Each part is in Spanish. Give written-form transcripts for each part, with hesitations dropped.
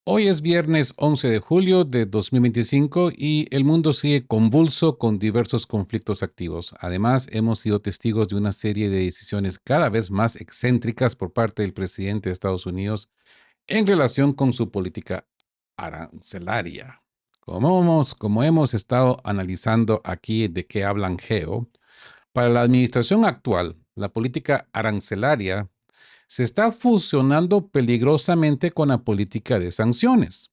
Hoy es viernes 11 de julio de 2025 y el mundo sigue convulso con diversos conflictos activos. Además, hemos sido testigos de una serie de decisiones cada vez más excéntricas por parte del presidente de Estados Unidos en relación con su política arancelaria. Como hemos estado analizando aquí de qué hablan Geo, para la administración actual, la política arancelaria se está fusionando peligrosamente con la política de sanciones.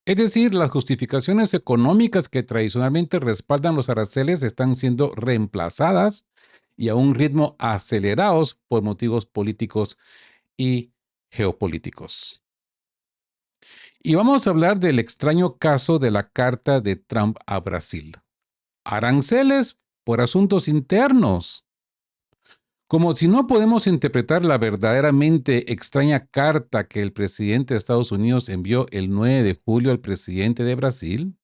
Es decir, las justificaciones económicas que tradicionalmente respaldan los aranceles están siendo reemplazadas y a un ritmo acelerados por motivos políticos y geopolíticos. Y vamos a hablar del extraño caso de la carta de Trump a Brasil. Aranceles por asuntos internos. Como si no podemos interpretar la verdaderamente extraña carta que el presidente de Estados Unidos envió el 9 de julio al presidente de Brasil,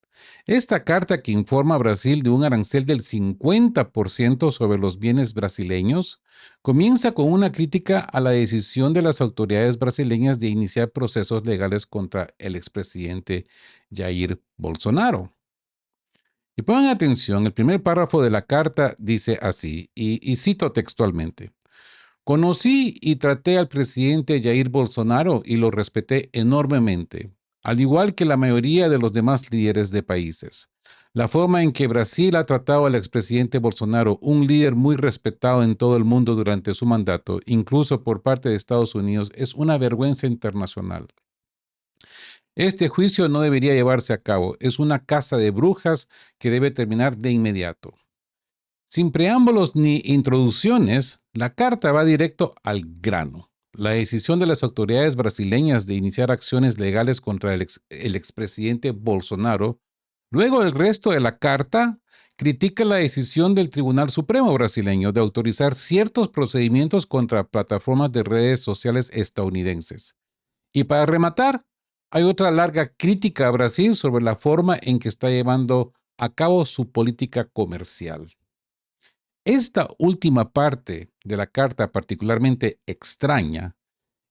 esta carta que informa a Brasil de un arancel del 50% sobre los bienes brasileños, comienza con una crítica a la decisión de las autoridades brasileñas de iniciar procesos legales contra el expresidente Jair Bolsonaro. Y pongan atención, el primer párrafo de la carta dice así, y cito textualmente. Conocí y traté al presidente Jair Bolsonaro y lo respeté enormemente, al igual que la mayoría de los demás líderes de países. La forma en que Brasil ha tratado al expresidente Bolsonaro, un líder muy respetado en todo el mundo durante su mandato, incluso por parte de Estados Unidos, es una vergüenza internacional. Este juicio no debería llevarse a cabo. Es una caza de brujas que debe terminar de inmediato. Sin preámbulos ni introducciones, la carta va directo al grano. La decisión de las autoridades brasileñas de iniciar acciones legales contra el expresidente Bolsonaro, luego el resto de la carta, critica la decisión del Tribunal Supremo brasileño de autorizar ciertos procedimientos contra plataformas de redes sociales estadounidenses. Y para rematar, hay otra larga crítica a Brasil sobre la forma en que está llevando a cabo su política comercial. Esta última parte de la carta particularmente extraña,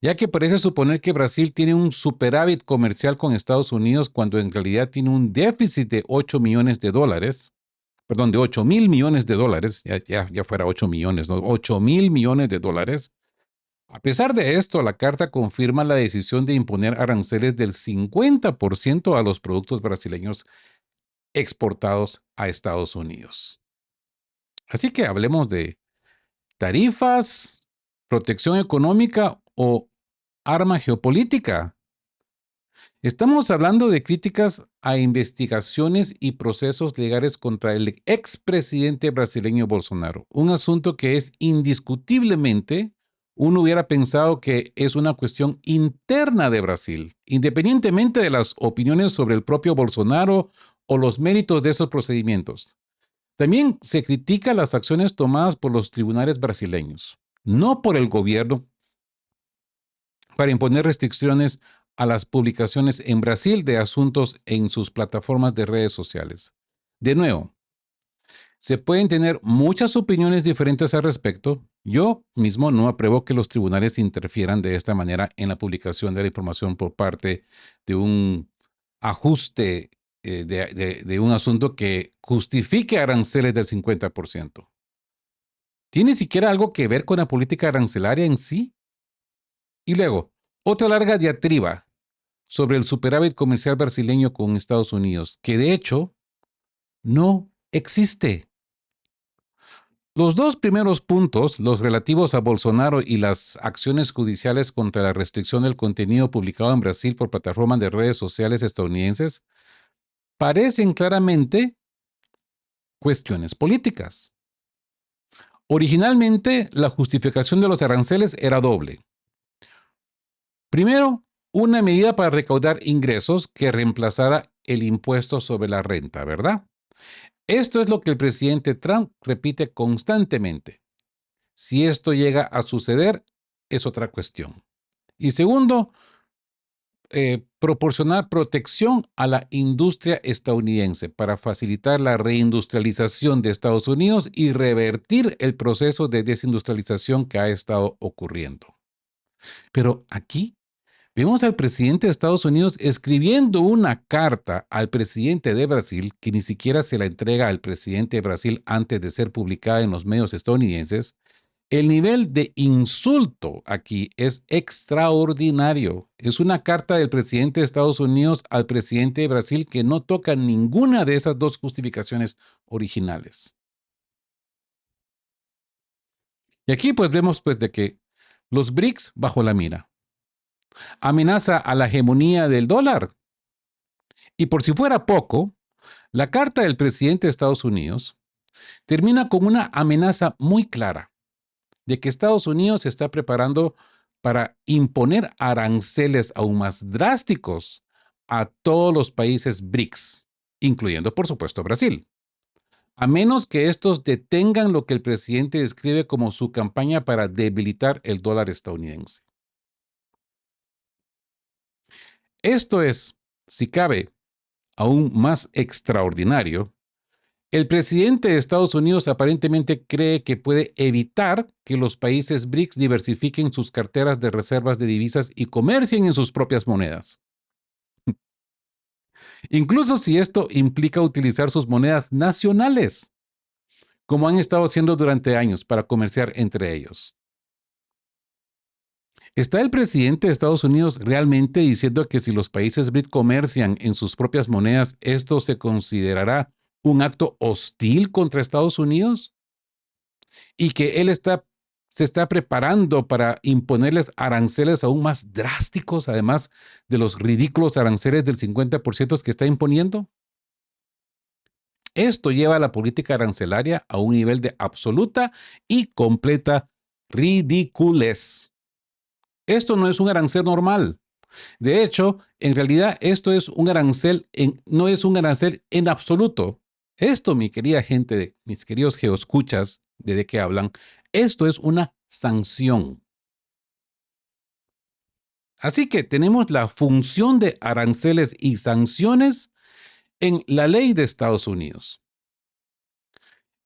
ya que parece suponer que Brasil tiene un superávit comercial con Estados Unidos cuando en realidad tiene un déficit de 8 millones de dólares, perdón, de 8.000 millones de dólares, ya fuera 8 millones, ¿no? 8.000 millones de dólares. A pesar de esto, la carta confirma la decisión de imponer aranceles del 50% a los productos brasileños exportados a Estados Unidos. Así que hablemos de tarifas, protección económica o arma geopolítica. Estamos hablando de críticas a investigaciones y procesos legales contra el expresidente brasileño Bolsonaro, un asunto que es indiscutiblemente, uno hubiera pensado que es una cuestión interna de Brasil, independientemente de las opiniones sobre el propio Bolsonaro o los méritos de esos procedimientos. También se critica las acciones tomadas por los tribunales brasileños, no por el gobierno, para imponer restricciones a las publicaciones en Brasil de asuntos en sus plataformas de redes sociales. De nuevo, se pueden tener muchas opiniones diferentes al respecto. Yo mismo no apruebo que los tribunales interfieran de esta manera en la publicación de la información por parte de un ajuste de un asunto que justifique aranceles del 50%. ¿Tiene siquiera algo que ver con la política arancelaria en sí? Y luego, otra larga diatriba sobre el superávit comercial brasileño con Estados Unidos, que de hecho no existe. Los dos primeros puntos, los relativos a Bolsonaro y las acciones judiciales contra la restricción del contenido publicado en Brasil por plataformas de redes sociales estadounidenses, parecen claramente cuestiones políticas. Originalmente, la justificación de los aranceles era doble. Primero, una medida para recaudar ingresos que reemplazara el impuesto sobre la renta, ¿verdad? Esto es lo que el presidente Trump repite constantemente. Si esto llega a suceder, es otra cuestión. Y segundo, proporcionar protección a la industria estadounidense para facilitar la reindustrialización de Estados Unidos y revertir el proceso de desindustrialización que ha estado ocurriendo. Pero aquí Vemos al presidente de Estados Unidos escribiendo una carta al presidente de Brasil, que ni siquiera se la entrega al presidente de Brasil antes de ser publicada en los medios estadounidenses. El nivel de insulto aquí es extraordinario. Es una carta del presidente de Estados Unidos al presidente de Brasil que no toca ninguna de esas dos justificaciones originales. Y aquí pues vemos pues de que los BRICS bajo la mira. Amenaza a la hegemonía del dólar. Y por si fuera poco, la carta del presidente de Estados Unidos termina con una amenaza muy clara de que Estados Unidos se está preparando para imponer aranceles aún más drásticos a todos los países BRICS, incluyendo por supuesto Brasil, a menos que estos detengan lo que el presidente describe como su campaña para debilitar el dólar estadounidense. Esto es, si cabe, aún más extraordinario. El presidente de Estados Unidos aparentemente cree que puede evitar que los países BRICS diversifiquen sus carteras de reservas de divisas y comercien en sus propias monedas. Incluso si esto implica utilizar sus monedas nacionales, como han estado haciendo durante años para comerciar entre ellos. ¿Está el presidente de Estados Unidos realmente diciendo que si los países BRICS comercian en sus propias monedas, esto se considerará un acto hostil contra Estados Unidos? Y que él se está preparando para imponerles aranceles aún más drásticos, además de los ridículos aranceles del 50% que está imponiendo. Esto lleva a la política arancelaria a un nivel de absoluta y completa ridiculez. Esto no es un arancel normal. De hecho, en realidad esto es un arancel, no es un arancel en absoluto. Esto, mi querida gente, mis queridos geoescuchas, ¿de qué hablan? Esto es una sanción. Así que tenemos la función de aranceles y sanciones en la ley de Estados Unidos.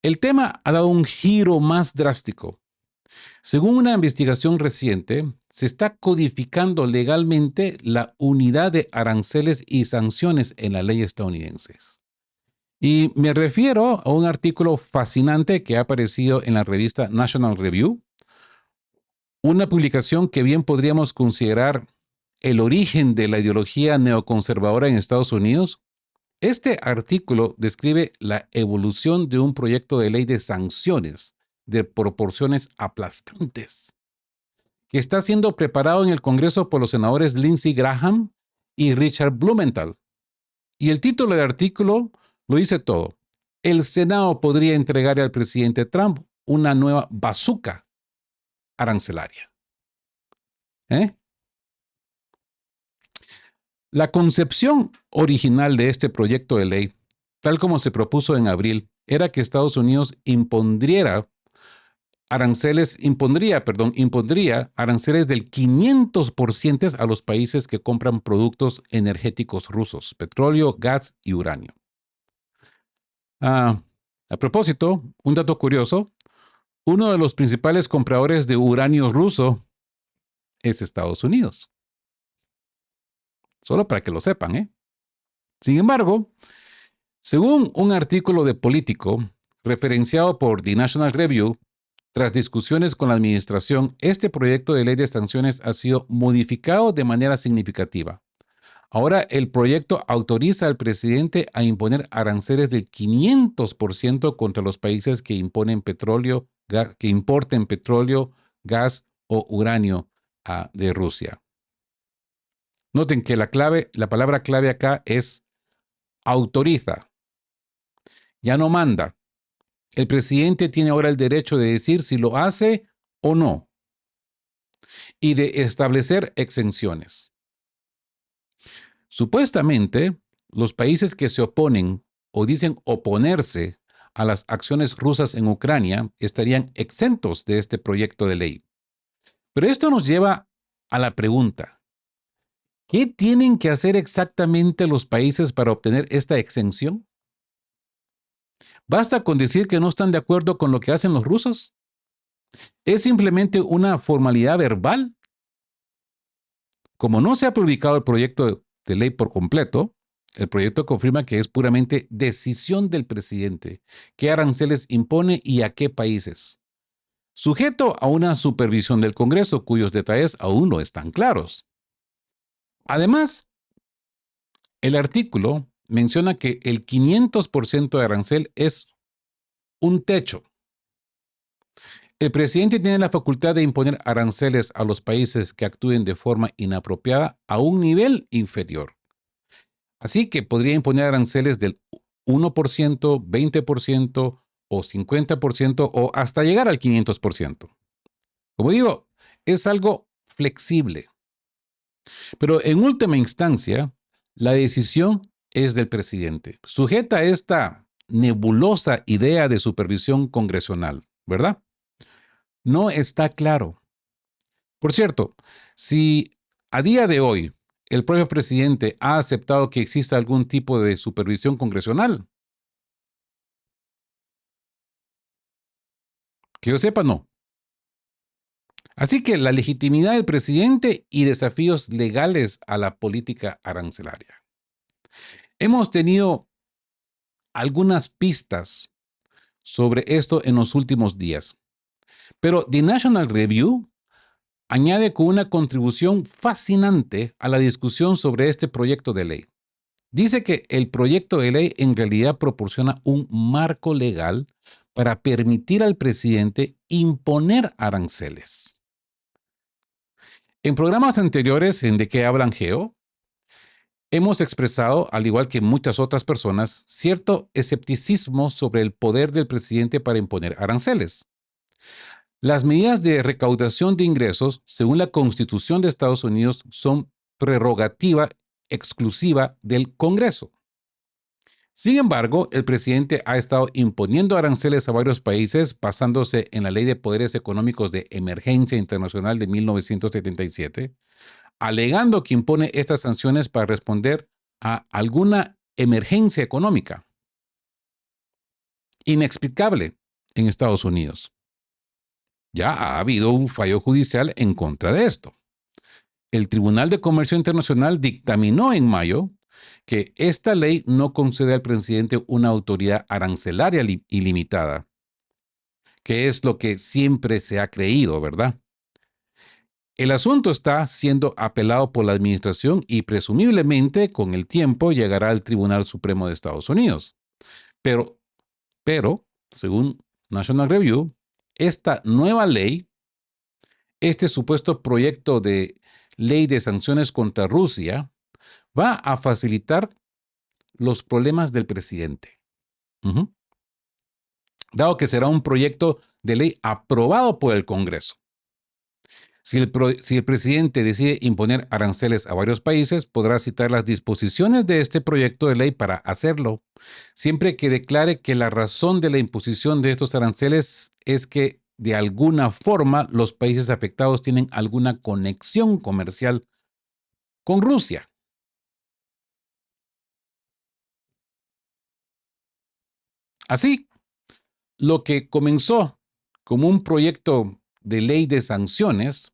El tema ha dado un giro más drástico. Según una investigación reciente, se está codificando legalmente la unidad de aranceles y sanciones en la ley estadounidense. Y me refiero a un artículo fascinante que ha aparecido en la revista National Review, una publicación que bien podríamos considerar el origen de la ideología neoconservadora en Estados Unidos. Este artículo describe la evolución de un proyecto de ley de sanciones de proporciones aplastantes, que está siendo preparado en el Congreso por los senadores Lindsey Graham y Richard Blumenthal. Y el título del artículo lo dice todo. El Senado podría entregar al presidente Trump una nueva bazooka arancelaria. La concepción original de este proyecto de ley, tal como se propuso en abril, era que Estados Unidos impondría aranceles del 500% a los países que compran productos energéticos rusos, petróleo, gas y uranio. A propósito, un dato curioso, uno de los principales compradores de uranio ruso es Estados Unidos. Solo para que lo sepan, ¿eh? Sin embargo, según un artículo de Político referenciado por The National Review, tras discusiones con la administración, este proyecto de ley de sanciones ha sido modificado de manera significativa. Ahora el proyecto autoriza al presidente a imponer aranceles del 500% contra los países que importen petróleo, gas o uranio de Rusia. Noten que la palabra clave acá es autoriza. Ya no manda. El presidente tiene ahora el derecho de decir si lo hace o no y de establecer exenciones. Supuestamente, los países que se oponen o dicen oponerse a las acciones rusas en Ucrania estarían exentos de este proyecto de ley. Pero esto nos lleva a la pregunta: ¿qué tienen que hacer exactamente los países para obtener esta exención? ¿Basta con decir que no están de acuerdo con lo que hacen los rusos? ¿Es simplemente una formalidad verbal? Como no se ha publicado el proyecto de ley por completo, el proyecto confirma que es puramente decisión del presidente qué aranceles impone y a qué países, sujeto a una supervisión del Congreso cuyos detalles aún no están claros. Además, el artículo menciona que el 500% de arancel es un techo. El presidente tiene la facultad de imponer aranceles a los países que actúen de forma inapropiada a un nivel inferior. Así que podría imponer aranceles del 1%, 20% o 50% o hasta llegar al 500%. Como digo, es algo flexible. Pero en última instancia, la decisión es del presidente, sujeta a esta nebulosa idea de supervisión congresional, ¿verdad? No está claro. Por cierto, si a día de hoy el propio presidente ha aceptado que exista algún tipo de supervisión congresional, que yo sepa, no. Así que la legitimidad del presidente y desafíos legales a la política arancelaria. Hemos tenido algunas pistas sobre esto en los últimos días, pero The National Review añade con una contribución fascinante a la discusión sobre este proyecto de ley. Dice que el proyecto de ley en realidad proporciona un marco legal para permitir al presidente imponer aranceles. En programas anteriores en De qué hablan Geo, hemos expresado, al igual que muchas otras personas, cierto escepticismo sobre el poder del presidente para imponer aranceles. Las medidas de recaudación de ingresos, según la Constitución de Estados Unidos, son prerrogativa exclusiva del Congreso. Sin embargo, el presidente ha estado imponiendo aranceles a varios países basándose en la Ley de Poderes Económicos de Emergencia Internacional de 1977, alegando que impone estas sanciones para responder a alguna emergencia económica inexplicable en Estados Unidos. Ya ha habido un fallo judicial en contra de esto. El Tribunal de Comercio Internacional dictaminó en mayo que esta ley no concede al presidente una autoridad arancelaria ilimitada, que es lo que siempre se ha creído, ¿verdad? El asunto está siendo apelado por la administración y presumiblemente con el tiempo llegará al Tribunal Supremo de Estados Unidos. Pero, según National Review, esta nueva ley, este supuesto proyecto de ley de sanciones contra Rusia, va a facilitar los problemas del presidente. Ujú. Dado que será un proyecto de ley aprobado por el Congreso. Si el presidente decide imponer aranceles a varios países, podrá citar las disposiciones de este proyecto de ley para hacerlo, siempre que declare que la razón de la imposición de estos aranceles es que de alguna forma los países afectados tienen alguna conexión comercial con Rusia. Así, lo que comenzó como un proyecto de ley de sanciones,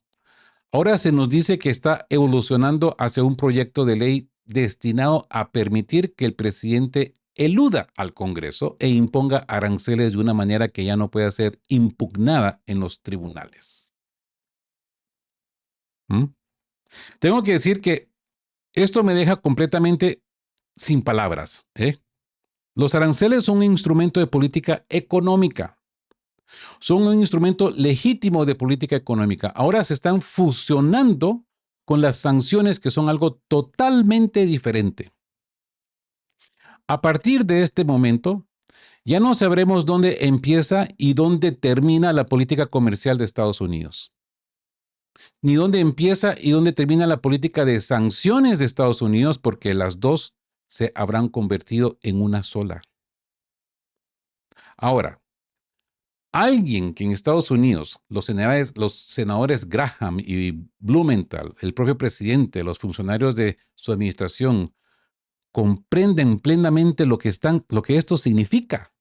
ahora se nos dice que está evolucionando hacia un proyecto de ley destinado a permitir que el presidente eluda al Congreso e imponga aranceles de una manera que ya no pueda ser impugnada en los tribunales. ¿Mm? Tengo que decir que esto me deja completamente sin palabras, ¿eh? Los aranceles son un instrumento de política económica. Son un instrumento legítimo de política económica. Ahora se están fusionando con las sanciones, que son algo totalmente diferente. A partir de este momento, ya no sabremos dónde empieza y dónde termina la política comercial de Estados Unidos, ni dónde empieza y dónde termina la política de sanciones de Estados Unidos, porque las dos se habrán convertido en una sola. Ahora, alguien que en Estados Unidos, los senadores Graham y Blumenthal, el propio presidente, los funcionarios de su administración, comprenden plenamente lo que esto significa.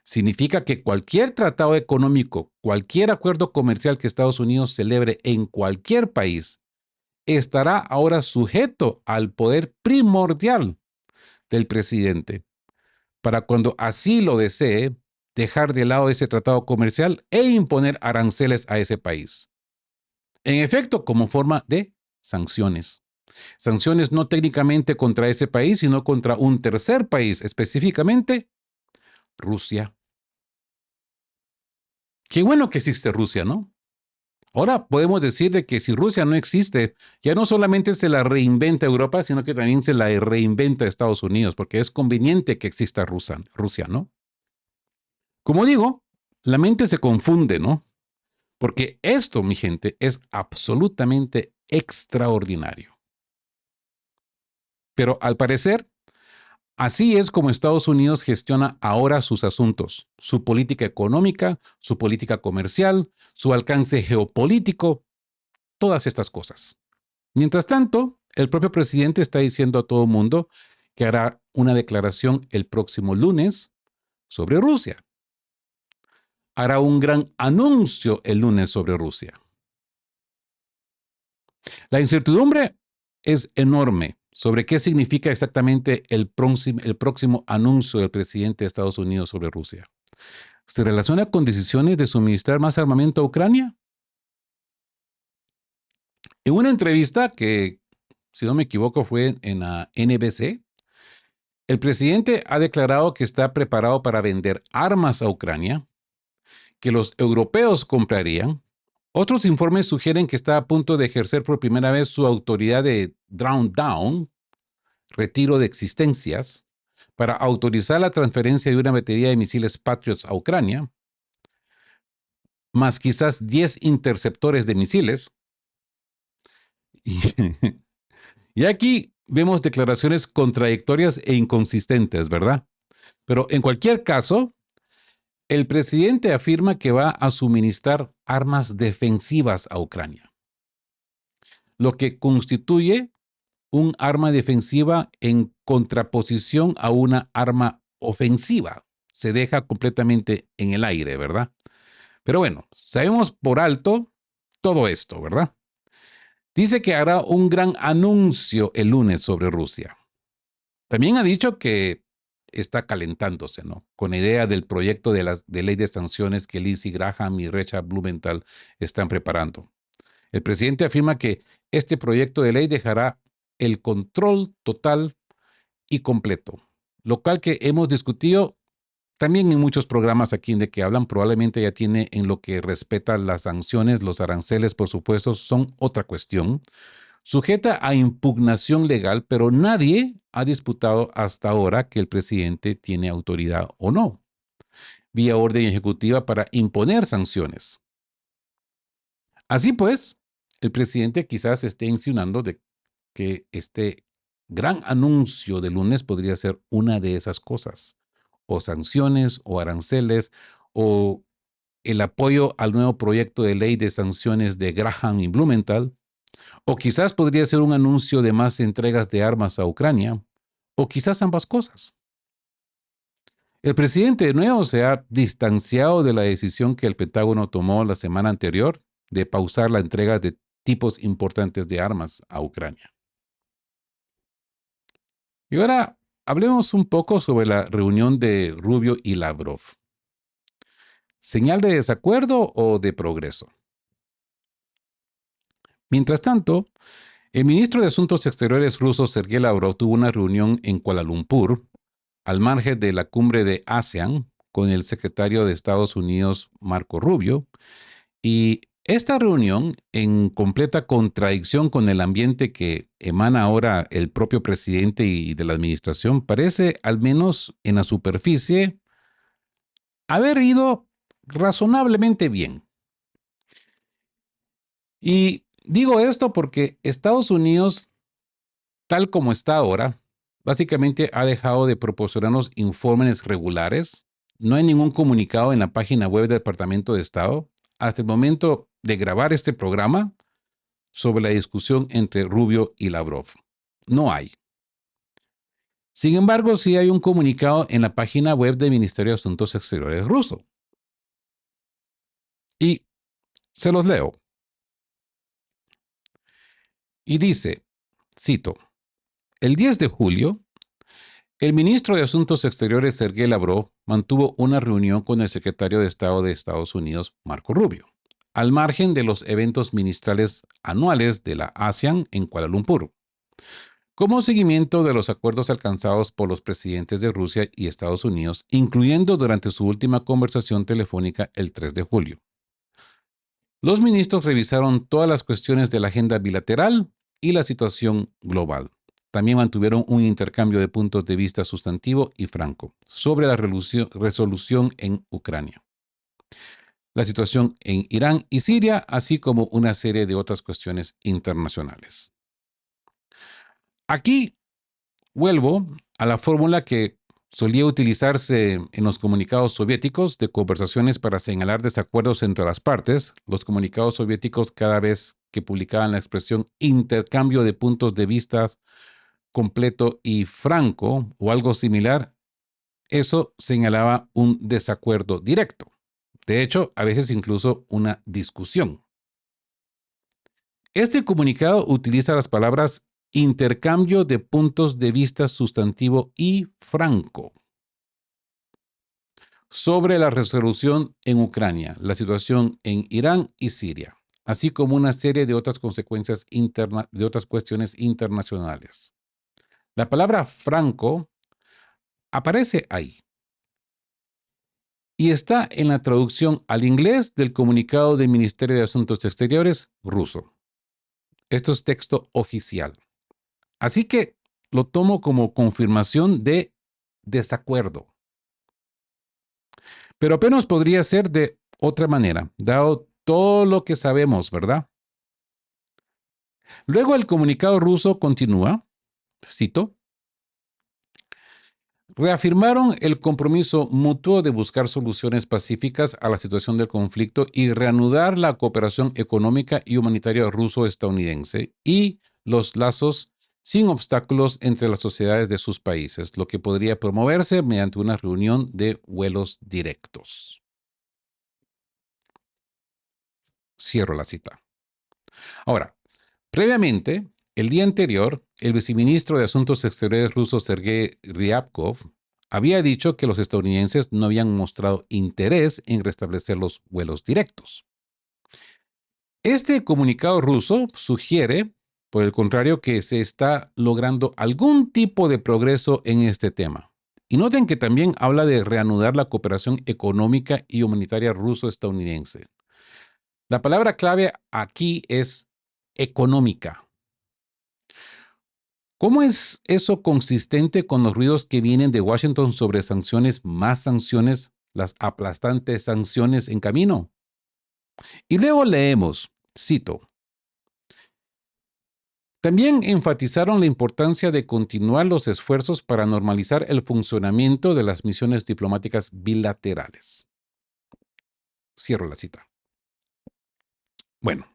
Significa que cualquier tratado económico, cualquier acuerdo comercial que Estados Unidos celebre en cualquier país, estará ahora sujeto al poder primordial del presidente para cuando así lo desee dejar de lado ese tratado comercial e imponer aranceles a ese país. En efecto, como forma de sanciones. Sanciones no técnicamente contra ese país, sino contra un tercer país, específicamente Rusia. Qué bueno que existe Rusia, ¿no? Ahora podemos decir de que si Rusia no existe, ya no solamente se la reinventa Europa, sino que también se la reinventa Estados Unidos, porque es conveniente que exista Rusia, ¿no? Como digo, la mente se confunde, ¿no? Porque esto, mi gente, es absolutamente extraordinario. Pero al parecer, así es como Estados Unidos gestiona ahora sus asuntos, su política económica, su política comercial, su alcance geopolítico, todas estas cosas. Mientras tanto, el propio presidente está diciendo a todo el mundo que hará una declaración el próximo lunes sobre Rusia. Hará un gran anuncio el lunes sobre Rusia. La incertidumbre es enorme sobre qué significa exactamente el próximo anuncio del presidente de Estados Unidos sobre Rusia. ¿Se relaciona con decisiones de suministrar más armamento a Ucrania? En una entrevista que, si no me equivoco, fue en la NBC, el presidente ha declarado que está preparado para vender armas a Ucrania, que los europeos comprarían. Otros informes sugieren que está a punto de ejercer por primera vez su autoridad de down, retiro de existencias, para autorizar la transferencia de una batería de misiles Patriots a Ucrania, más quizás 10 interceptores de misiles. Y, y aquí vemos declaraciones contradictorias e inconsistentes, ¿verdad? Pero en cualquier caso, el presidente afirma que va a suministrar armas defensivas a Ucrania, lo que constituye un arma defensiva en contraposición a una arma ofensiva. Se deja completamente en el aire, ¿verdad? Pero bueno, sabemos por alto todo esto, ¿verdad? Dice que hará un gran anuncio el lunes sobre Rusia. También ha dicho que está calentándose, ¿no? Con la idea del proyecto de ley de sanciones que Lindsey Graham y Recha Blumenthal están preparando. El presidente afirma que este proyecto de ley dejará el control total y completo, lo cual que hemos discutido también en muchos programas aquí de que hablan, probablemente ya tiene en lo que respecta a las sanciones, los aranceles, por supuesto, son otra cuestión, sujeta a impugnación legal, pero nadie ha disputado hasta ahora que el presidente tiene autoridad o no, vía orden ejecutiva para imponer sanciones. Así pues, el presidente quizás esté insinuando de que este gran anuncio de lunes podría ser una de esas cosas, o sanciones, o aranceles, o el apoyo al nuevo proyecto de ley de sanciones de Graham y Blumenthal, o quizás podría ser un anuncio de más entregas de armas a Ucrania, o quizás ambas cosas. El presidente de nuevo se ha distanciado de la decisión que el Pentágono tomó la semana anterior de pausar la entrega de tipos importantes de armas a Ucrania. Y ahora hablemos un poco sobre la reunión de Rubio y Lavrov. ¿Señal de desacuerdo o de progreso? Mientras tanto, el ministro de Asuntos Exteriores ruso Sergei Lavrov tuvo una reunión en Kuala Lumpur, al margen de la cumbre de ASEAN, con el secretario de Estados Unidos Marco Rubio, y esta reunión, en completa contradicción con el ambiente que emana ahora el propio presidente y de la administración, parece, al menos en la superficie, haber ido razonablemente bien. Y digo esto porque Estados Unidos, tal como está ahora, básicamente ha dejado de proporcionarnos informes regulares. No hay ningún comunicado en la página web del Departamento de Estado hasta el momento de grabar este programa sobre la discusión entre Rubio y Lavrov. No hay. Sin embargo, sí hay un comunicado en la página web del Ministerio de Asuntos Exteriores ruso. Y se los leo. Y dice, cito, el 10 de julio, el ministro de Asuntos Exteriores, Sergei Lavrov, mantuvo una reunión con el secretario de Estado de Estados Unidos, Marco Rubio, al margen de los eventos ministrales anuales de la ASEAN en Kuala Lumpur, como seguimiento de los acuerdos alcanzados por los presidentes de Rusia y Estados Unidos, incluyendo durante su última conversación telefónica el 3 de julio. Los ministros revisaron todas las cuestiones de la agenda bilateral y la situación global. También mantuvieron un intercambio de puntos de vista sustantivo y franco sobre la resolución en Ucrania, la situación en Irán y Siria, así como una serie de otras cuestiones internacionales. Aquí vuelvo a la fórmula que solía utilizarse en los comunicados soviéticos de conversaciones para señalar desacuerdos entre las partes. Los comunicados soviéticos, cada vez que publicaban la expresión intercambio de puntos de vista completo y franco o algo similar, eso señalaba un desacuerdo directo. De hecho, a veces incluso una discusión. Este comunicado utiliza las palabras intercambio de puntos de vista sustantivo y franco sobre la resolución en Ucrania, la situación en Irán y Siria, así como una serie de otras consecuencias de otras cuestiones internacionales. La palabra franco aparece ahí y está en la traducción al inglés del comunicado del Ministerio de Asuntos Exteriores ruso. Esto es texto oficial. Así que lo tomo como confirmación de desacuerdo. Pero apenas podría ser de otra manera, dado todo lo que sabemos, ¿verdad? Luego el comunicado ruso continúa, cito, reafirmaron el compromiso mutuo de buscar soluciones pacíficas a la situación del conflicto y reanudar la cooperación económica y humanitaria ruso-estadounidense y los lazos sin obstáculos entre las sociedades de sus países, lo que podría promoverse mediante una reunión de vuelos directos. Cierro la cita. Ahora, previamente, el día anterior, el viceministro de Asuntos Exteriores ruso Sergei Ryabkov había dicho que los estadounidenses no habían mostrado interés en restablecer los vuelos directos. Este comunicado ruso sugiere, por el contrario, que se está logrando algún tipo de progreso en este tema. Y noten que también habla de reanudar la cooperación económica y humanitaria ruso-estadounidense. La palabra clave aquí es económica. ¿Cómo es eso consistente con los ruidos que vienen de Washington sobre sanciones, más sanciones, las aplastantes sanciones en camino? Y luego leemos, cito, también enfatizaron la importancia de continuar los esfuerzos para normalizar el funcionamiento de las misiones diplomáticas bilaterales. Cierro la cita. Bueno,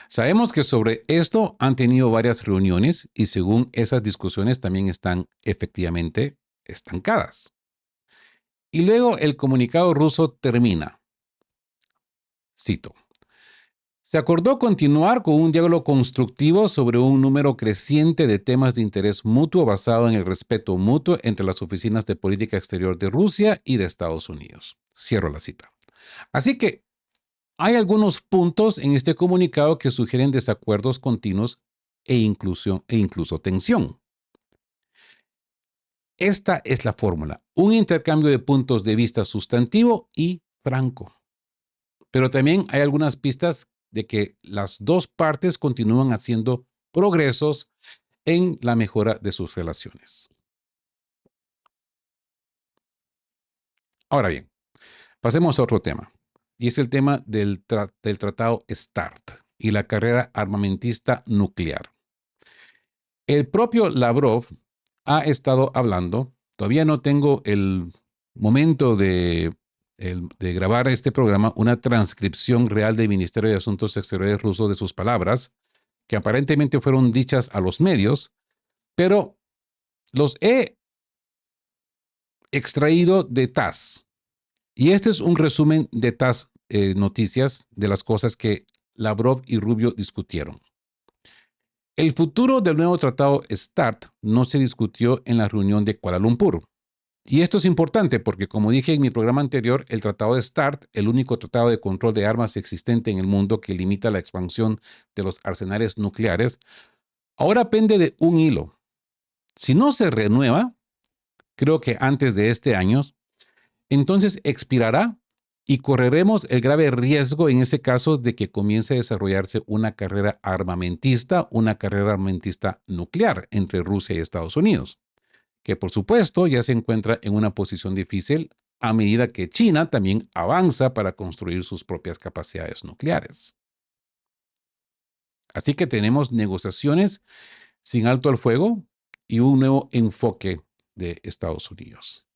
sabemos que sobre esto han tenido varias reuniones y según esas discusiones también están efectivamente estancadas. Y luego el comunicado ruso termina. Cito. Se acordó continuar con un diálogo constructivo sobre un número creciente de temas de interés mutuo basado en el respeto mutuo entre las oficinas de política exterior de Rusia y de Estados Unidos. Cierro la cita. Así que hay algunos puntos en este comunicado que sugieren desacuerdos continuos e incluso tensión. Esta es la fórmula, un intercambio de puntos de vista sustantivo y franco. Pero también hay algunas pistas de que las dos partes continúan haciendo progresos en la mejora de sus relaciones. Ahora bien, pasemos a otro tema, y es el tema del Tratado START y la carrera armamentista nuclear. El propio Lavrov ha estado hablando, todavía no tengo el momento de grabar este programa, una transcripción real del Ministerio de Asuntos Exteriores ruso de sus palabras, que aparentemente fueron dichas a los medios, pero los he extraído de TASS. Y este es un resumen de TASS Noticias de las cosas que Lavrov y Rubio discutieron. El futuro del nuevo tratado START no se discutió en la reunión de Kuala Lumpur. Y esto es importante porque, como dije en mi programa anterior, el tratado de START, el único tratado de control de armas existente en el mundo que limita la expansión de los arsenales nucleares, ahora pende de un hilo. Si no se renueva, creo que antes de este año, entonces expirará y correremos el grave riesgo en ese caso de que comience a desarrollarse una carrera armamentista nuclear entre Rusia y Estados Unidos, que por supuesto ya se encuentra en una posición difícil a medida que China también avanza para construir sus propias capacidades nucleares. Así que tenemos negociaciones sin alto al fuego y un nuevo enfoque de Estados Unidos.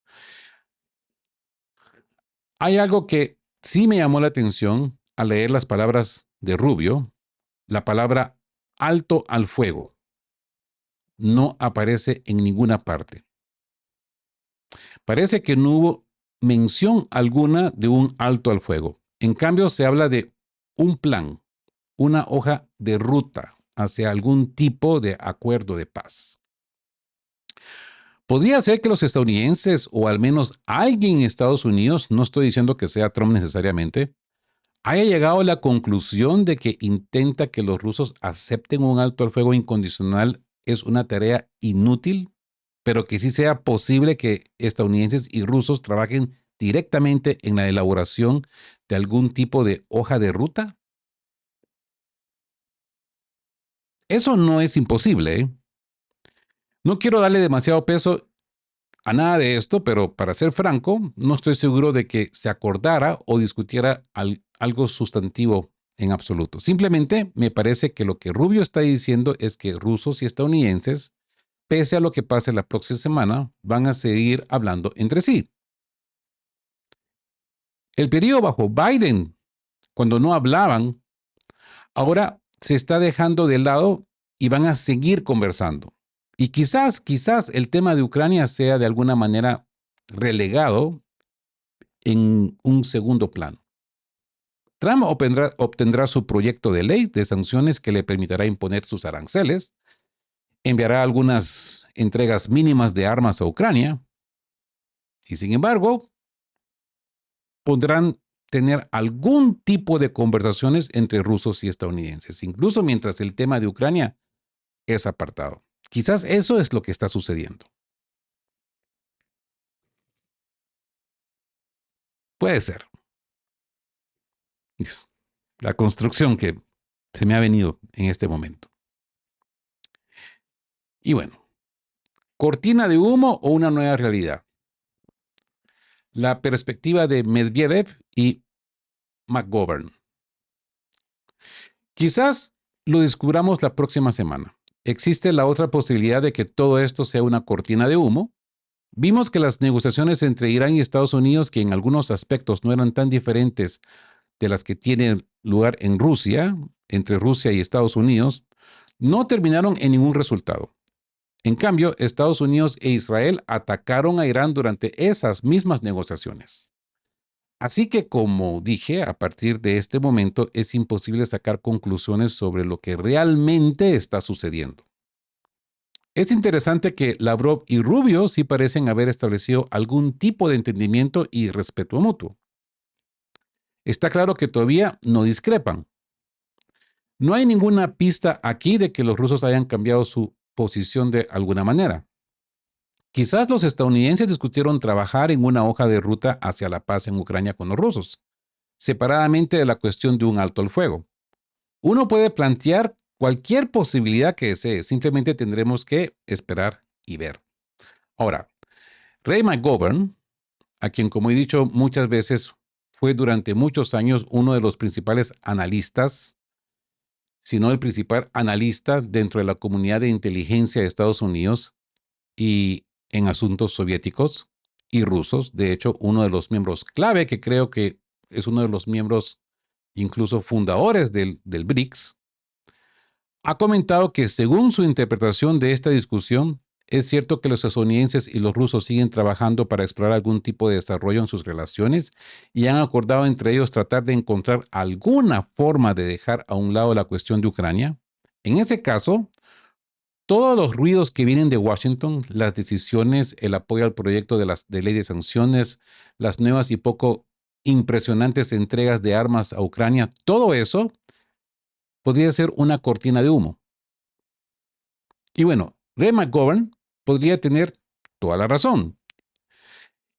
Hay algo que sí me llamó la atención al leer las palabras de Rubio. La palabra alto al fuego no aparece en ninguna parte. Parece que no hubo mención alguna de un alto al fuego. En cambio, se habla de un plan, una hoja de ruta hacia algún tipo de acuerdo de paz. Podría ser que los estadounidenses, o al menos alguien en Estados Unidos, no estoy diciendo que sea Trump necesariamente, haya llegado a la conclusión de que intenta que los rusos acepten un alto al fuego incondicional es una tarea inútil, pero que sí sea posible que estadounidenses y rusos trabajen directamente en la elaboración de algún tipo de hoja de ruta. Eso no es imposible, ¿eh? No quiero darle demasiado peso a nada de esto, pero para ser franco, no estoy seguro de que se acordara o discutiera algo sustantivo en absoluto. Simplemente me parece que lo que Rubio está diciendo es que rusos y estadounidenses, pese a lo que pase la próxima semana, van a seguir hablando entre sí. El periodo bajo Biden, cuando no hablaban, ahora se está dejando de lado y van a seguir conversando. Y quizás el tema de Ucrania sea de alguna manera relegado en un segundo plano. Trump obtendrá su proyecto de ley de sanciones que le permitirá imponer sus aranceles, enviará algunas entregas mínimas de armas a Ucrania y, sin embargo, podrán tener algún tipo de conversaciones entre rusos y estadounidenses, incluso mientras el tema de Ucrania es apartado. Quizás eso es lo que está sucediendo. Puede ser. Es la construcción que se me ha venido en este momento. Y bueno, ¿cortina de humo o una nueva realidad? La perspectiva de Medvedev y McGovern. Quizás lo descubramos la próxima semana. Existe la otra posibilidad de que todo esto sea una cortina de humo. Vimos que las negociaciones entre Irán y Estados Unidos, que en algunos aspectos no eran tan diferentes de las que tienen lugar en Rusia, entre Rusia y Estados Unidos, no terminaron en ningún resultado. En cambio, Estados Unidos e Israel atacaron a Irán durante esas mismas negociaciones. Así que, como dije, a partir de este momento es imposible sacar conclusiones sobre lo que realmente está sucediendo. Es interesante que Lavrov y Rubio sí parecen haber establecido algún tipo de entendimiento y respeto mutuo. Está claro que todavía no discrepan. No hay ninguna pista aquí de que los rusos hayan cambiado su posición de alguna manera. Quizás los estadounidenses discutieron trabajar en una hoja de ruta hacia la paz en Ucrania con los rusos, separadamente de la cuestión de un alto al fuego. Uno puede plantear cualquier posibilidad que desee, simplemente tendremos que esperar y ver. Ahora, Ray McGovern, a quien, como he dicho muchas veces, fue durante muchos años uno de los principales analistas, si no el principal analista dentro de la comunidad de inteligencia de Estados Unidos y en asuntos soviéticos y rusos. De hecho, uno de los miembros clave, que creo que es uno de los miembros incluso fundadores del BRICS, ha comentado que según su interpretación de esta discusión, es cierto que los estadounidenses y los rusos siguen trabajando para explorar algún tipo de desarrollo en sus relaciones y han acordado entre ellos tratar de encontrar alguna forma de dejar a un lado la cuestión de Ucrania. En ese caso, todos los ruidos que vienen de Washington, las decisiones, el apoyo al proyecto de ley de sanciones, las nuevas y poco impresionantes entregas de armas a Ucrania, todo eso podría ser una cortina de humo. Y bueno, Ray McGovern podría tener toda la razón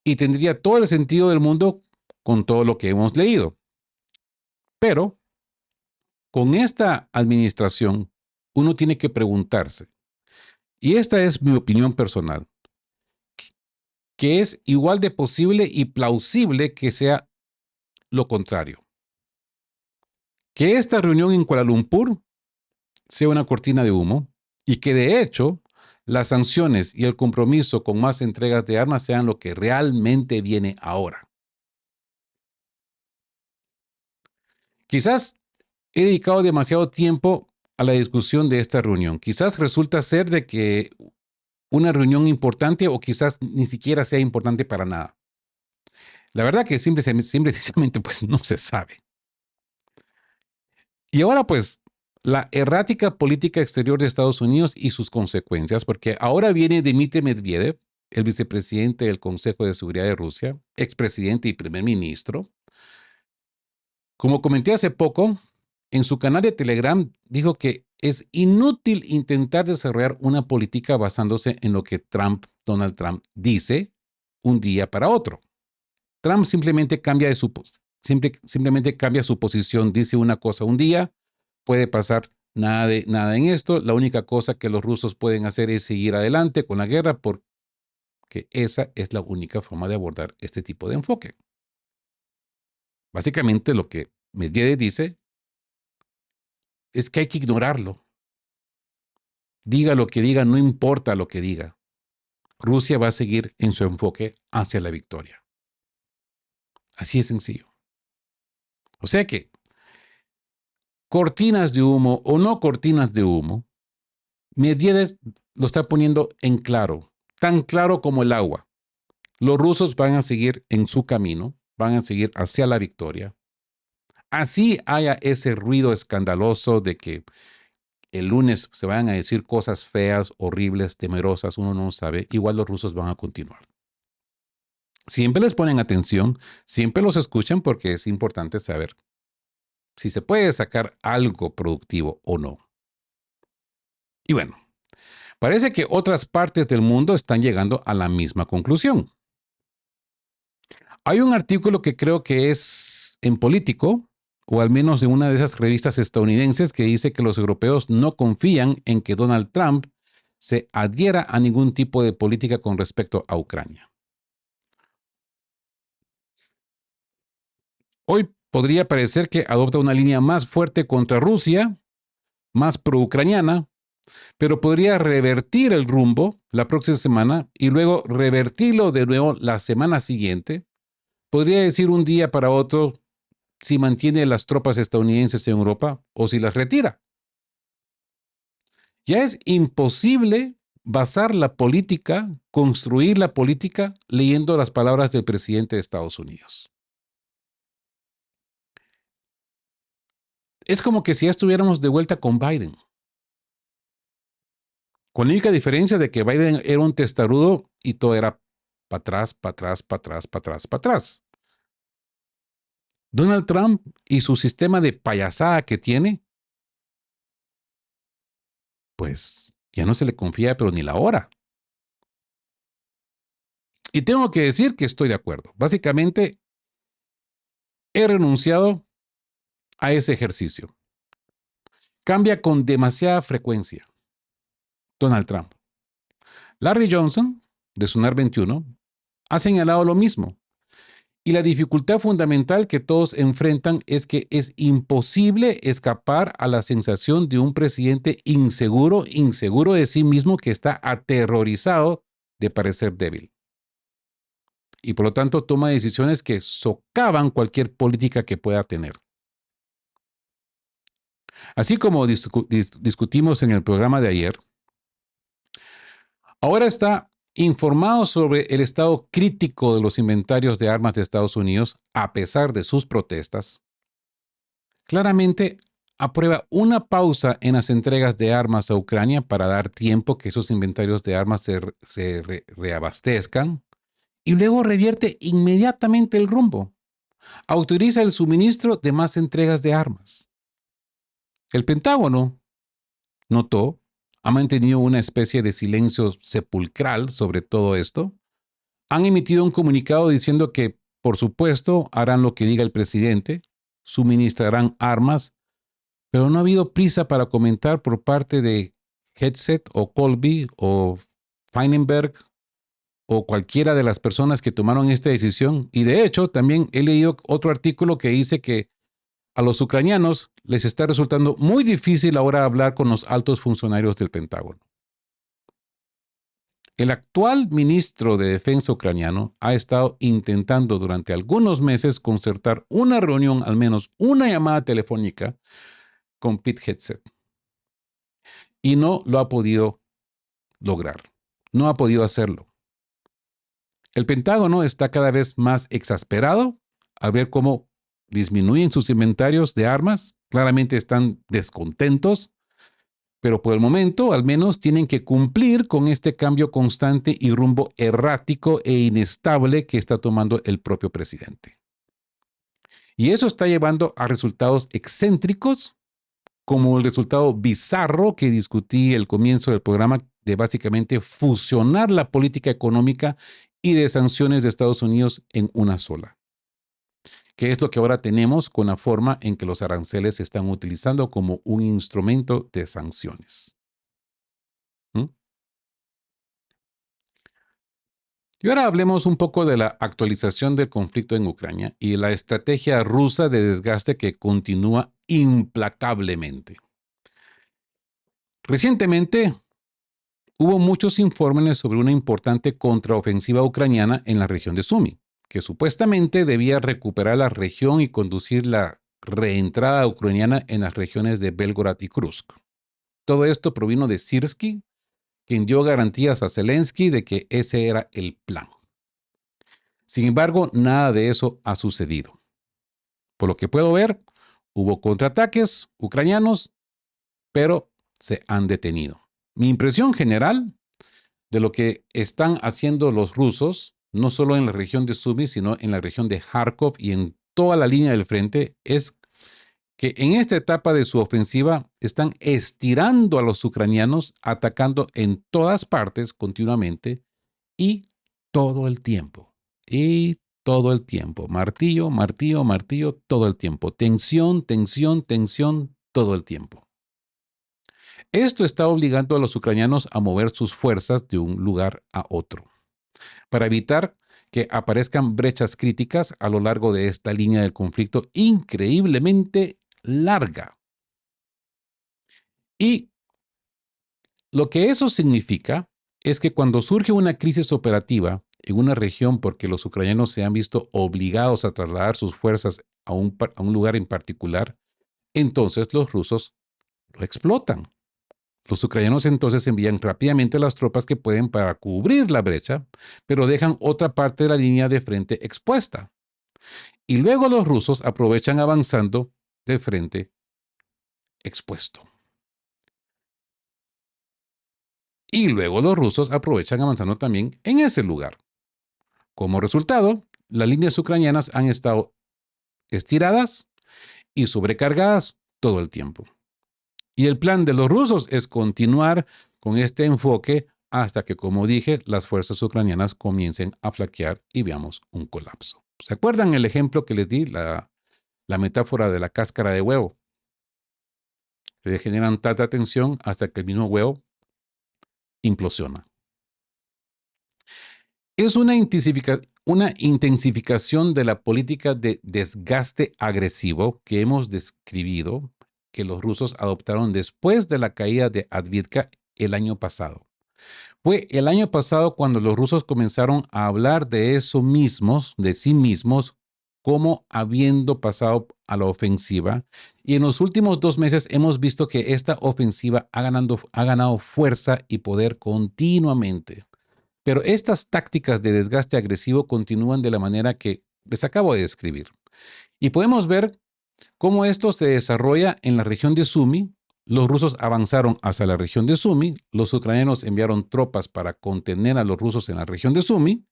y tendría todo el sentido del mundo con todo lo que hemos leído. Pero con esta administración, uno tiene que preguntarse, y esta es mi opinión personal, que es igual de posible y plausible que sea lo contrario. Que esta reunión en Kuala Lumpur sea una cortina de humo y que de hecho las sanciones y el compromiso con más entregas de armas sean lo que realmente viene ahora. Quizás he dedicado demasiado tiempo a la discusión de esta reunión. Quizás resulta ser de que una reunión importante o quizás ni siquiera sea importante para nada. La verdad que simplemente pues no se sabe. Y ahora pues la errática política exterior de Estados Unidos y sus consecuencias, porque ahora viene Dmitry Medvedev, el vicepresidente del Consejo de Seguridad de Rusia, expresidente y primer ministro. Como comenté hace poco, en su canal de Telegram dijo que es inútil intentar desarrollar una política basándose en lo que Donald Trump, dice un día para otro. Trump simplemente simplemente cambia su posición, dice una cosa un día, puede pasar nada en esto. La única cosa que los rusos pueden hacer es seguir adelante con la guerra porque esa es la única forma de abordar este tipo de enfoque. Básicamente lo que Medvedev dice es que hay que ignorarlo. Diga lo que diga, no importa lo que diga. Rusia va a seguir en su enfoque hacia la victoria. Así es sencillo. O sea que, cortinas de humo o no cortinas de humo, Medvedev lo está poniendo en claro, tan claro como el agua. Los rusos van a seguir en su camino, van a seguir hacia la victoria. Así haya ese ruido escandaloso de que el lunes se van a decir cosas feas, horribles, temerosas, uno no sabe, igual los rusos van a continuar. Siempre les ponen atención, siempre los escuchan porque es importante saber si se puede sacar algo productivo o no. Y bueno, parece que otras partes del mundo están llegando a la misma conclusión. Hay un artículo que creo que es en Político, o al menos de una de esas revistas estadounidenses, que dice que los europeos no confían en que Donald Trump se adhiera a ningún tipo de política con respecto a Ucrania. Hoy podría parecer que adopta una línea más fuerte contra Rusia, más pro-ucraniana, pero podría revertir el rumbo la próxima semana y luego revertirlo de nuevo la semana siguiente. Podría decir un día para otro si mantiene las tropas estadounidenses en Europa o si las retira. Ya es imposible basar la política, construir la política leyendo las palabras del presidente de Estados Unidos. Es como que si ya estuviéramos de vuelta con Biden. Con la única diferencia de que Biden era un testarudo y todo era para atrás, para atrás, para atrás, para atrás, para atrás. Donald Trump y su sistema de payasada que tiene, pues ya no se le confía, pero ni la hora. Y tengo que decir que estoy de acuerdo. Básicamente, he renunciado a ese ejercicio. Cambia con demasiada frecuencia. Donald Trump. Larry Johnson, de Sonar 21, ha señalado lo mismo. Y la dificultad fundamental que todos enfrentan es que es imposible escapar a la sensación de un presidente inseguro de sí mismo, que está aterrorizado de parecer débil. Y por lo tanto toma decisiones que socavan cualquier política que pueda tener. Así como discutimos en el programa de ayer, ahora está informado sobre el estado crítico de los inventarios de armas de Estados Unidos, a pesar de sus protestas. Claramente aprueba una pausa en las entregas de armas a Ucrania para dar tiempo que esos inventarios de armas se reabastezcan y luego revierte inmediatamente el rumbo. Autoriza el suministro de más entregas de armas. El Pentágono, notó, ha mantenido una especie de silencio sepulcral sobre todo esto. Han emitido un comunicado diciendo que, por supuesto, harán lo que diga el presidente, suministrarán armas, pero no ha habido prisa para comentar por parte de Hegseth o Colby o Feinberg o cualquiera de las personas que tomaron esta decisión. Y de hecho, también he leído otro artículo que dice que a los ucranianos les está resultando muy difícil ahora hablar con los altos funcionarios del Pentágono. El actual ministro de Defensa ucraniano ha estado intentando durante algunos meses concertar una reunión, al menos una llamada telefónica, con Pete Hegseth. Y no lo ha podido lograr. No ha podido hacerlo. El Pentágono está cada vez más exasperado al ver cómo disminuyen sus inventarios de armas. Claramente están descontentos, pero por el momento al menos tienen que cumplir con este cambio constante y rumbo errático e inestable que está tomando el propio presidente. Y eso está llevando a resultados excéntricos, como el resultado bizarro que discutí al comienzo del programa de básicamente fusionar la política económica y de sanciones de Estados Unidos en una sola. Que es lo que ahora tenemos con la forma en que los aranceles se están utilizando como un instrumento de sanciones. ¿Mm? Y ahora hablemos un poco de la actualización del conflicto en Ucrania y la estrategia rusa de desgaste que continúa implacablemente. Recientemente hubo muchos informes sobre una importante contraofensiva ucraniana en la región de Sumy, que supuestamente debía recuperar la región y conducir la reentrada ucraniana en las regiones de Belgorod y Kursk. Todo esto provino de Syrskyi, quien dio garantías a Zelensky de que ese era el plan. Sin embargo, nada de eso ha sucedido. Por lo que puedo ver, hubo contraataques ucranianos, pero se han detenido. Mi impresión general de lo que están haciendo los rusos, no solo en la región de Sumy, sino en la región de Kharkov y en toda la línea del frente, es que en esta etapa de su ofensiva están estirando a los ucranianos, atacando en todas partes continuamente y todo el tiempo. Y todo el tiempo. Martillo, martillo, martillo, todo el tiempo. Tensión, tensión, tensión, todo el tiempo. Esto está obligando a los ucranianos a mover sus fuerzas de un lugar a otro, para evitar que aparezcan brechas críticas a lo largo de esta línea del conflicto increíblemente larga. Y lo que eso significa es que cuando surge una crisis operativa en una región porque los ucranianos se han visto obligados a trasladar sus fuerzas a un lugar en particular, entonces los rusos lo explotan. Los ucranianos entonces envían rápidamente las tropas que pueden para cubrir la brecha, pero dejan otra parte de la línea de frente expuesta. Y luego los rusos aprovechan avanzando de frente expuesto. Y luego los rusos aprovechan avanzando también en ese lugar. Como resultado, las líneas ucranianas han estado estiradas y sobrecargadas todo el tiempo. Y el plan de los rusos es continuar con este enfoque hasta que, como dije, las fuerzas ucranianas comiencen a flaquear y veamos un colapso. ¿Se acuerdan el ejemplo que les di, la metáfora de la cáscara de huevo? Le generan tanta tensión hasta que el mismo huevo implosiona. Es una intensificación de la política de desgaste agresivo que hemos describido, que los rusos adoptaron después de la caída de Advitka el año pasado. Fue el año pasado cuando los rusos comenzaron a hablar de eso mismos, de sí mismos, como habiendo pasado a la ofensiva. Y en los últimos 2 meses hemos visto que esta ofensiva ha ganado fuerza y poder continuamente. Pero estas tácticas de desgaste agresivo continúan de la manera que les acabo de describir. Y podemos ver Como esto se desarrolla en la región de Sumy, los rusos avanzaron hacia la región de Sumy, los ucranianos enviaron tropas para contener a los rusos en la región de Sumy,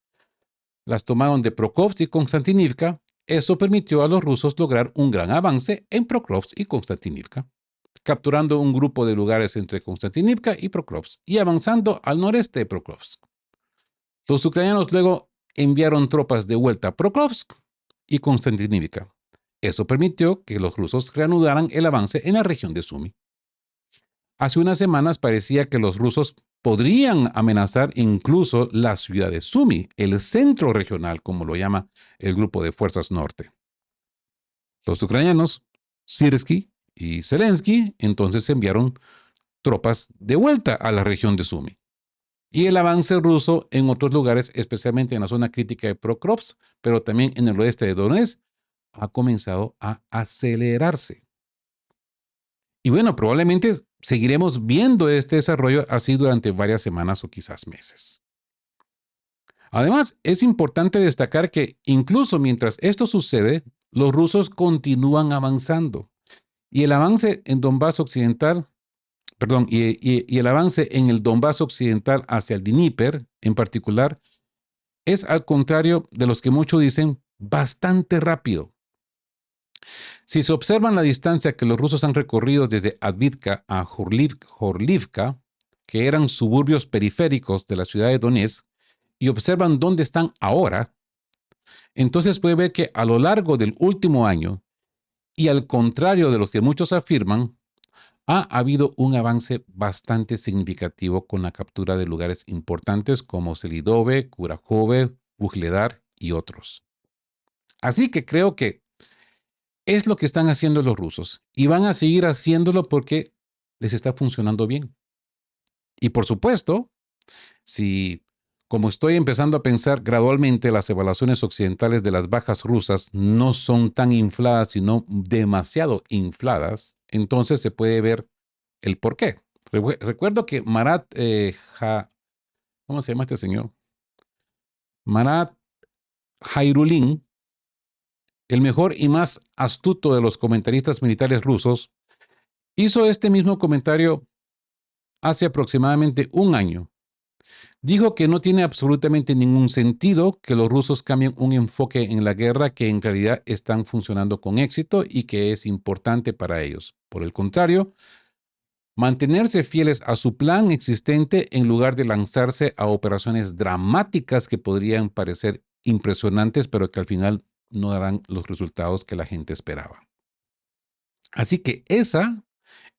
las tomaron de Pokrovsk y Konstantinivka. Eso permitió a los rusos lograr un gran avance en Pokrovsk y Konstantinivka, capturando un grupo de lugares entre Konstantinivka y Pokrovsk y avanzando al noreste de Pokrovsk. Los ucranianos luego enviaron tropas de vuelta a Pokrovsk y Konstantinivka. Eso permitió que los rusos reanudaran el avance en la región de Sumy. Hace unas semanas parecía que los rusos podrían amenazar incluso la ciudad de Sumy, el centro regional, como lo llama el Grupo de Fuerzas Norte. Los ucranianos, Syrskyi y Zelensky, entonces enviaron tropas de vuelta a la región de Sumy. Y el avance ruso en otros lugares, especialmente en la zona crítica de Pokrovsk, pero también en el oeste de Donetsk, ha comenzado a acelerarse. Y bueno, probablemente seguiremos viendo este desarrollo así durante varias semanas o quizás meses. Además, es importante destacar que incluso mientras esto sucede, los rusos continúan avanzando. Y el avance en Donbass occidental, y el avance en el Donbass occidental hacia el Dníper en particular, es al contrario de los que muchos dicen, bastante rápido. Si se observan la distancia que los rusos han recorrido desde Advitka a Horlivka, que eran suburbios periféricos de la ciudad de Donetsk, y observan dónde están ahora, entonces puede ver que a lo largo del último año, y al contrario de lo que muchos afirman, ha habido un avance bastante significativo con la captura de lugares importantes como Selidove, Kurakhove, Vuhledar y otros. Así que creo que es lo que están haciendo los rusos y van a seguir haciéndolo porque les está funcionando bien. Y por supuesto, si, como estoy empezando a pensar gradualmente, las evaluaciones occidentales de las bajas rusas no son tan infladas, sino demasiado infladas, entonces se puede ver el por qué. Recuerdo que ¿cómo se llama este señor? Marat Jairulin, el mejor y más astuto de los comentaristas militares rusos, hizo este mismo comentario hace aproximadamente un año. Dijo que no tiene absolutamente ningún sentido que los rusos cambien un enfoque en la guerra que en realidad están funcionando con éxito y que es importante para ellos. Por el contrario, mantenerse fieles a su plan existente en lugar de lanzarse a operaciones dramáticas que podrían parecer impresionantes, pero que al final no darán los resultados que la gente esperaba. Así que esa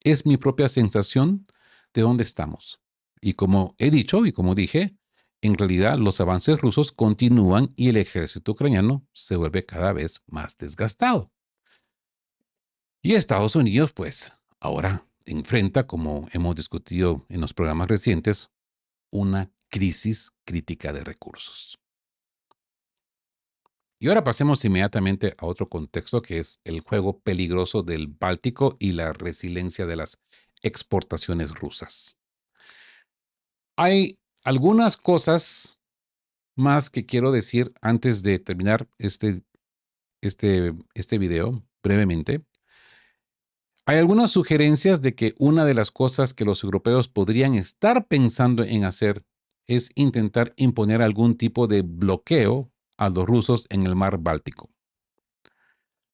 es mi propia sensación de dónde estamos. Y como he dicho y como dije, en realidad los avances rusos continúan y el ejército ucraniano se vuelve cada vez más desgastado. Y Estados Unidos, pues, ahora enfrenta, como hemos discutido en los programas recientes, una crisis crítica de recursos. Y ahora pasemos inmediatamente a otro contexto que es el juego peligroso del Báltico y la resiliencia de las exportaciones rusas. Hay algunas cosas más que quiero decir antes de terminar este video brevemente. Hay algunas sugerencias de que una de las cosas que los europeos podrían estar pensando en hacer es intentar imponer algún tipo de bloqueo a los rusos en el mar Báltico.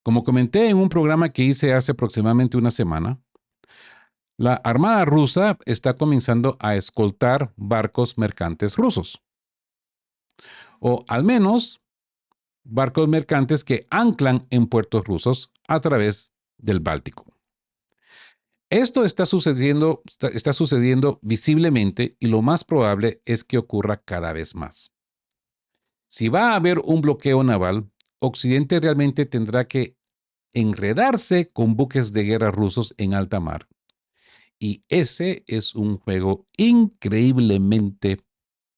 Como comenté en un programa que hice hace aproximadamente una semana, la Armada rusa está comenzando a escoltar barcos mercantes rusos. O al menos barcos mercantes que anclan en puertos rusos a través del Báltico. Esto está sucediendo visiblemente y lo más probable es que ocurra cada vez más. Si va a haber un bloqueo naval, Occidente realmente tendrá que enredarse con buques de guerra rusos en alta mar. Y ese es un juego increíblemente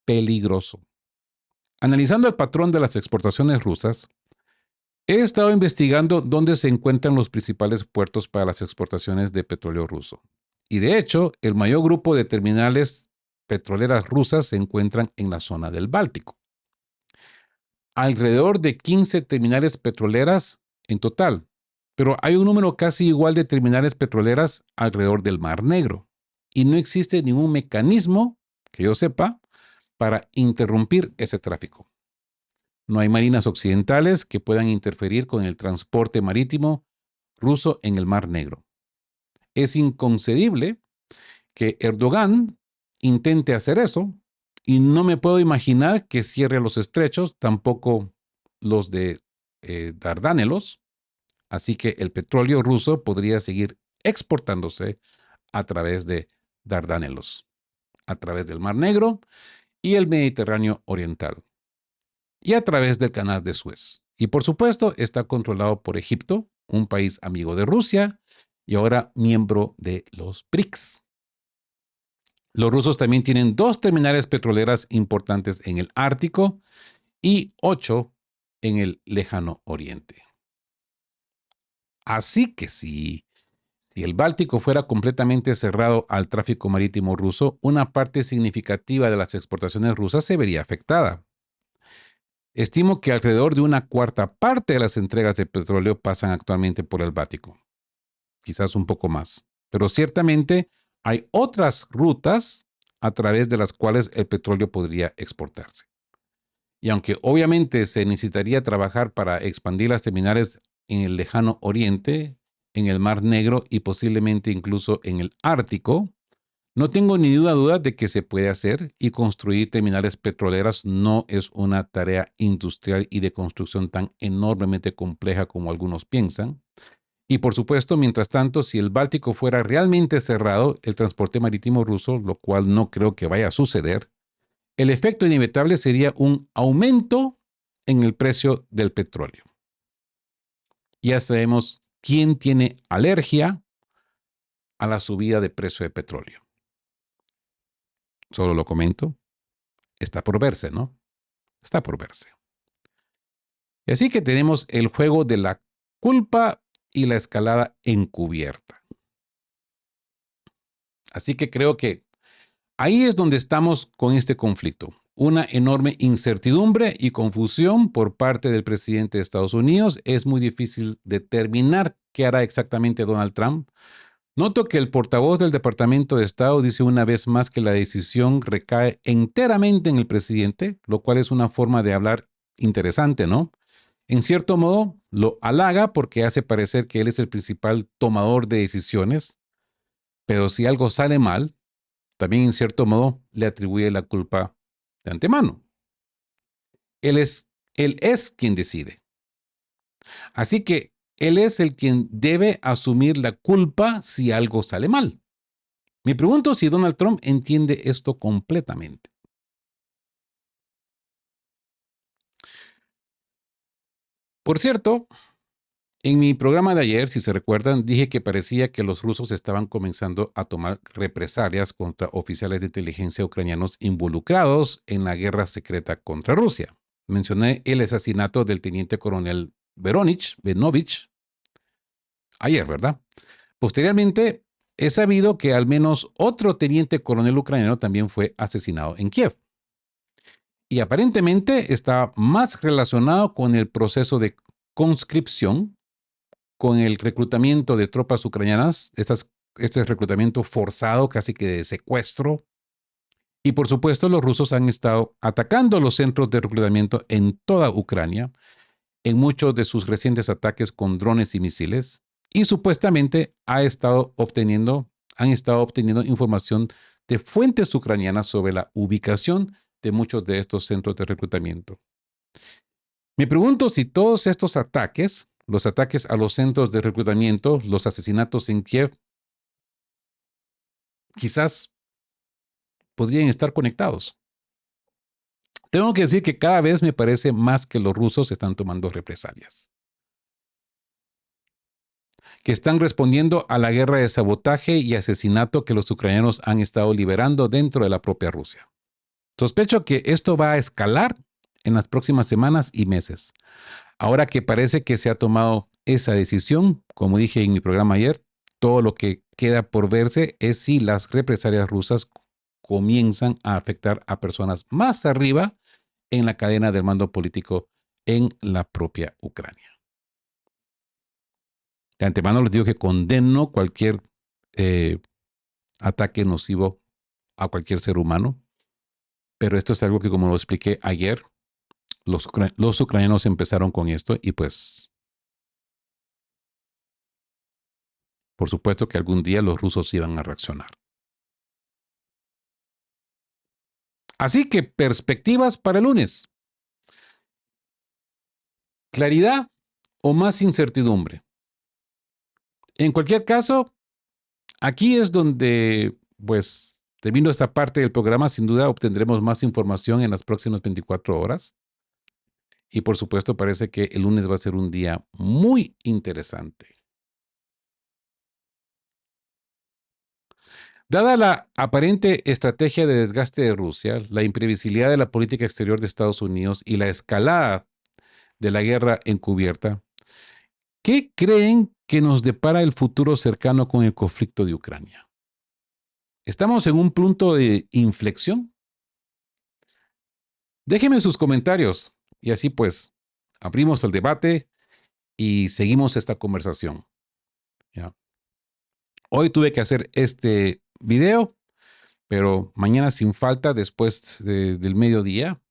peligroso. Analizando el patrón de las exportaciones rusas, he estado investigando dónde se encuentran los principales puertos para las exportaciones de petróleo ruso. Y de hecho, el mayor grupo de terminales petroleras rusas se encuentran en la zona del Báltico. Alrededor de 15 terminales petroleras en total, Pero hay un número casi igual de terminales petroleras alrededor del Mar Negro y no existe ningún mecanismo, que yo sepa, para interrumpir ese tráfico. No hay marinas occidentales que puedan interferir con el transporte marítimo ruso en el Mar Negro. Es inconcebible que Erdogan intente hacer eso y no me puedo imaginar que cierre los estrechos, tampoco los de Dardanelos, así que el petróleo ruso podría seguir exportándose a través de Dardanelos, a través del Mar Negro y el Mediterráneo Oriental, y a través del Canal de Suez. Y por supuesto está controlado por Egipto, un país amigo de Rusia y ahora miembro de los BRICS. Los rusos también tienen 2 terminales petroleras importantes en el Ártico y 8 en el Lejano Oriente. Así que si el Báltico fuera completamente cerrado al tráfico marítimo ruso, una parte significativa de las exportaciones rusas se vería afectada. Estimo que alrededor de una cuarta parte de las entregas de petróleo pasan actualmente por el Báltico, quizás un poco más. Pero ciertamente hay otras rutas a través de las cuales el petróleo podría exportarse. Y aunque obviamente se necesitaría trabajar para expandir las terminales en el Lejano Oriente, en el Mar Negro y posiblemente incluso en el Ártico, no tengo ni duda de que se puede hacer, y construir terminales petroleras no es una tarea industrial y de construcción tan enormemente compleja como algunos piensan. Y por supuesto, mientras tanto, si el Báltico fuera realmente cerrado, el transporte marítimo ruso, lo cual no creo que vaya a suceder, el efecto inevitable sería un aumento en el precio del petróleo. Ya sabemos quién tiene alergia a la subida de precio de petróleo. Solo lo comento. Está por verse, ¿no? Está por verse. Y así que tenemos el juego de la culpa y la escalada encubierta. Así que creo que ahí es donde estamos con este conflicto. Una enorme incertidumbre y confusión por parte del presidente de Estados Unidos. Es muy difícil determinar qué hará exactamente Donald Trump. Noto que el portavoz del Departamento de Estado dice una vez más que la decisión recae enteramente en el presidente, lo cual es una forma de hablar interesante, ¿no? En cierto modo, lo halaga porque hace parecer que él es el principal tomador de decisiones, pero si algo sale mal, también en cierto modo le atribuye la culpa de antemano. Él es quien decide. Así que él es el quien debe asumir la culpa si algo sale mal. Me pregunto si Donald Trump entiende esto completamente. Por cierto, en mi programa de ayer, si se recuerdan, dije que parecía que los rusos estaban comenzando a tomar represalias contra oficiales de inteligencia ucranianos involucrados en la guerra secreta contra Rusia. Mencioné el asesinato del teniente coronel Benovich, ayer, ¿verdad? Posteriormente, he sabido que al menos otro teniente coronel ucraniano también fue asesinado en Kiev. Y aparentemente está más relacionado con el proceso de conscripción, con el reclutamiento de tropas ucranianas, este reclutamiento forzado, casi que de secuestro. Y por supuesto, los rusos han estado atacando los centros de reclutamiento en toda Ucrania, en muchos de sus recientes ataques con drones y misiles, y supuestamente han estado obteniendo información de fuentes ucranianas sobre la ubicación de muchos de estos centros de reclutamiento. Me pregunto si todos estos ataques, los ataques a los centros de reclutamiento, los asesinatos en Kiev, quizás podrían estar conectados. Tengo que decir que cada vez me parece más que los rusos están tomando represalias, que están respondiendo a la guerra de sabotaje y asesinato que los ucranianos han estado liberando dentro de la propia Rusia. Sospecho que esto va a escalar en las próximas semanas y meses. Ahora que parece que se ha tomado esa decisión, como dije en mi programa ayer, todo lo que queda por verse es si las represalias rusas comienzan a afectar a personas más arriba en la cadena del mando político en la propia Ucrania. De antemano les digo que condeno cualquier eh, ataque nocivo a cualquier ser humano, pero esto es algo que, como lo expliqué ayer, los ucranianos empezaron con esto y pues por supuesto que algún día los rusos iban a reaccionar. Así que perspectivas para el lunes. ¿Claridad o más incertidumbre? En cualquier caso, aquí es donde, pues, termino esta parte del programa. Sin duda obtendremos más información en las próximas 24 horas. Y por supuesto, parece que el lunes va a ser un día muy interesante. Dada la aparente estrategia de desgaste de Rusia, la imprevisibilidad de la política exterior de Estados Unidos y la escalada de la guerra encubierta, ¿qué creen que nos depara el futuro cercano con el conflicto de Ucrania? ¿Estamos en un punto de inflexión? Déjenme sus comentarios y así pues abrimos el debate y seguimos esta conversación. ¿Ya? Hoy tuve que hacer este video, pero mañana sin falta, después del mediodía,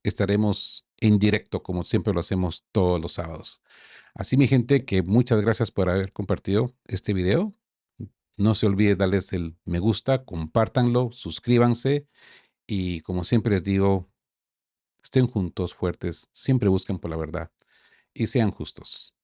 estaremos en directo como siempre lo hacemos todos los sábados. Así mi gente, que muchas gracias por haber compartido este video. No se olvide darles el me gusta, compártanlo, suscríbanse y como siempre les digo, estén juntos, fuertes, siempre busquen por la verdad y sean justos.